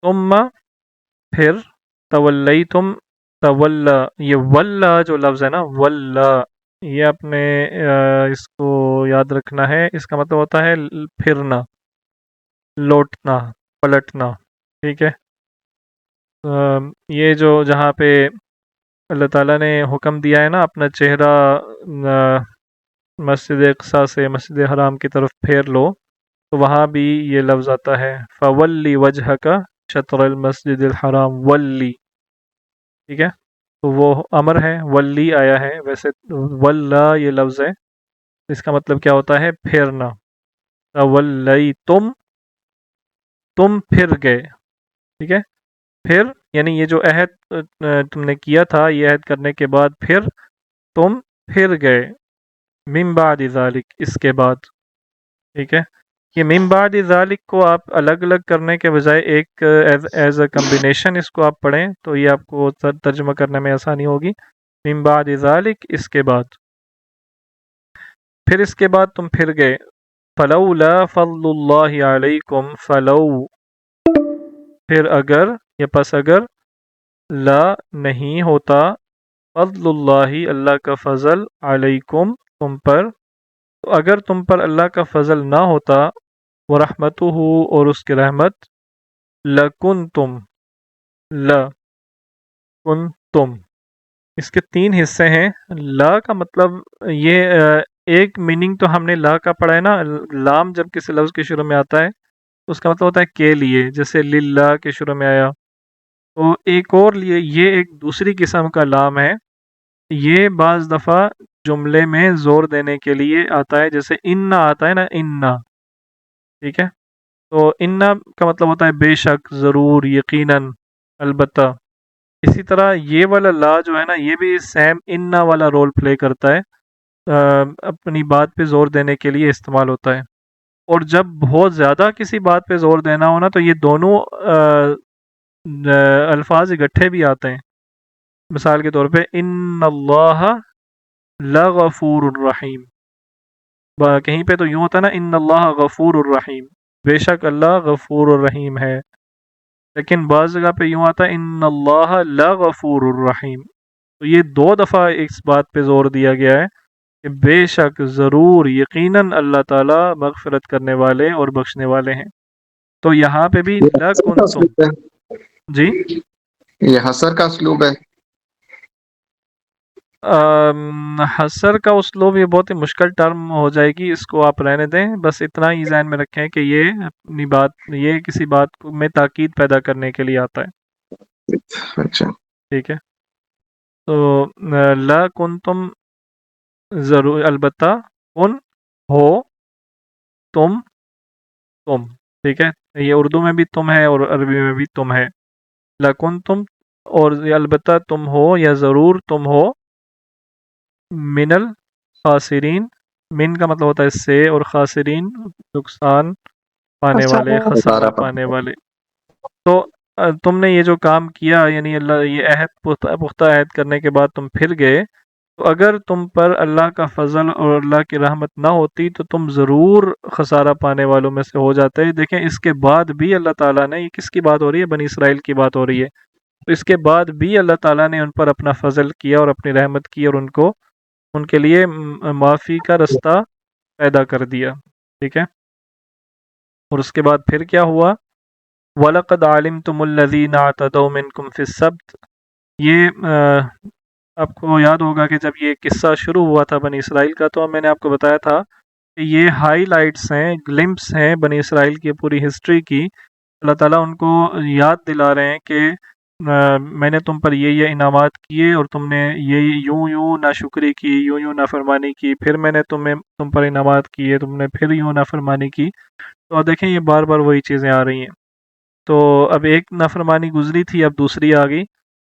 ثم پھر تولیتم تولا، یہ ولا جو لفظ ہے نا ولا، یہ اپنے اس کو یاد رکھنا ہے، اس کا مطلب ہوتا ہے پھرنا، لوٹنا، پلٹنا، ٹھیک ہے۔ یہ جو جہاں پہ اللہ تعالیٰ نے حکم دیا ہے نا اپنا چہرہ مسجد اقصی سے مسجد حرام کی طرف پھیر لو، تو وہاں بھی یہ لفظ آتا ہے فولی وجہک شطر المسجد الحرام ولی، ٹھیک ہے۔ تو وہ امر ہے، ولی آیا ہے، ویسے ولا یہ لفظ ہے، اس کا مطلب کیا ہوتا ہے؟ پھیرنا۔ تولی تم پھر گئے، ٹھیک ہے۔ پھر یعنی یہ جو عہد تم نے کیا تھا، یہ عہد کرنے کے بعد پھر تم پھر گئے، من بعد ذالک، اس کے بعد، ٹھیک ہے۔ یہ من بعد ذالک کو آپ الگ الگ کرنے کے بجائے ایک ایز اے کمبینیشن اس کو آپ پڑھیں تو یہ آپ کو ترجمہ کرنے میں آسانی ہوگی۔ من بعد ذالک، اس کے بعد، پھر اس کے بعد تم پھر گئے۔ فلولا فضل اللہ علیکم، فلو پھر اگر یا پس اگر، لا نہیں ہوتا، فضل اللہ اللہ کا فضل، علیکم تم پر، تو اگر تم پر اللہ کا فضل نہ ہوتا، ورحمتہ اور اس کی رحمت، لکنتم لکنتم، اس کے تین حصے ہیں۔ لا کا مطلب یہ ایک میننگ تو ہم نے لا کا پڑھا ہے نا، لام جب کسی لفظ کے شروع میں آتا ہے تو اس کا مطلب ہوتا ہے کے لیے، جیسے للہ کے شروع میں آیا۔ تو ایک اور لیے یہ ایک دوسری قسم کا لام ہے، یہ بعض دفعہ جملے میں زور دینے کے لیے آتا ہے، جیسے انا آتا ہے نا، انا، ٹھیک ہے۔ تو انا کا مطلب ہوتا ہے بے شک، ضرور، یقیناً، البتہ۔ اسی طرح یہ والا لا جو ہے نا، یہ بھی سیم انا والا رول پلے کرتا ہے، اپنی بات پہ زور دینے کے لیے استعمال ہوتا ہے۔ اور جب بہت زیادہ کسی بات پہ زور دینا ہونا تو یہ دونوں الفاظ اکٹھے بھی آتے ہیں۔ مثال کے طور پہ ان اللہ لغفور الرحیم، کہیں پہ تو یوں ہوتا ہے نا ان اللہ غفور الرحیم، بے شک اللہ غفور الرحیم ہے، لیکن بعض جگہ پہ یوں آتا ہے ان اللہ لغفور الرحیم، تو یہ دو دفعہ اس بات پہ زور دیا گیا ہے کہ بے شک، ضرور، یقیناً اللہ تعالیٰ مغفرت کرنے والے اور بخشنے والے ہیں۔ تو یہاں پہ بھی یہ حسر کا لَكُنْتُم، اسلوب ہے، جی یہ حسر کا اسلوب ہے۔ حسر کا اسلوب یہ بہت ہی مشکل ٹرم ہو جائے گی، اس کو آپ رہنے دیں، بس اتنا ہی ذہن میں رکھیں کہ یہ اپنی بات، یہ کسی بات میں تاکید پیدا کرنے کے لیے آتا ہے، اچھا، ٹھیک ہے۔ تو لا کنتم، ضرور، البتہ، کن، ہو، تم، ٹھیک ہے۔ یہ اردو میں بھی تم ہے اور عربی میں بھی تم ہے، لکن تم، اور البتہ تم ہو یا ضرور تم ہو، من الخاسرین، من کا مطلب ہوتا ہے سے، اور خاسرین نقصان پانے والے، خسارہ خسارہ پانے پا۔ والے۔ تو تم نے یہ جو کام کیا، یعنی اللہ یہ عہد پختہ عہد کرنے کے بعد تم پھر گئے، تو اگر تم پر اللہ کا فضل اور اللہ کی رحمت نہ ہوتی تو تم ضرور خسارہ پانے والوں میں سے ہو جاتے۔ دیکھیں اس کے بعد بھی اللہ تعالیٰ نے، یہ کس کی بات ہو رہی ہے؟ بنی اسرائیل کی بات ہو رہی ہے، تو اس کے بعد بھی اللہ تعالیٰ نے ان پر اپنا فضل کیا اور اپنی رحمت کی، اور ان کے لیے معافی کا رستہ پیدا کر دیا، ٹھیک ہے۔ اور اس کے بعد پھر کیا ہوا؟ وَلَقَدْ عَلِمْتُمُ الَّذِينَ اعْتَدَوْا مِنْكُمْ فِي السَّبْتِ، یہ آپ کو یاد ہوگا کہ جب یہ قصہ شروع ہوا تھا بنی اسرائیل کا، تو میں نے آپ کو بتایا تھا کہ یہ ہائی لائٹس ہیں، گلمپس ہیں بنی اسرائیل کی پوری ہسٹری کی۔ اللہ تعالیٰ ان کو یاد دلا رہے ہیں کہ میں نے تم پر یہ انعامات کیے اور تم نے یہ یوں ناشکری کی، یوں نافرمانی کی، پھر میں نے تم پر انعامات کیے، تم نے پھر یوں نافرمانی کی۔ تو دیکھیں یہ بار بار وہی چیزیں آ رہی ہیں۔ تو اب ایک نافرمانی گزری تھی، اب دوسری آ گئی،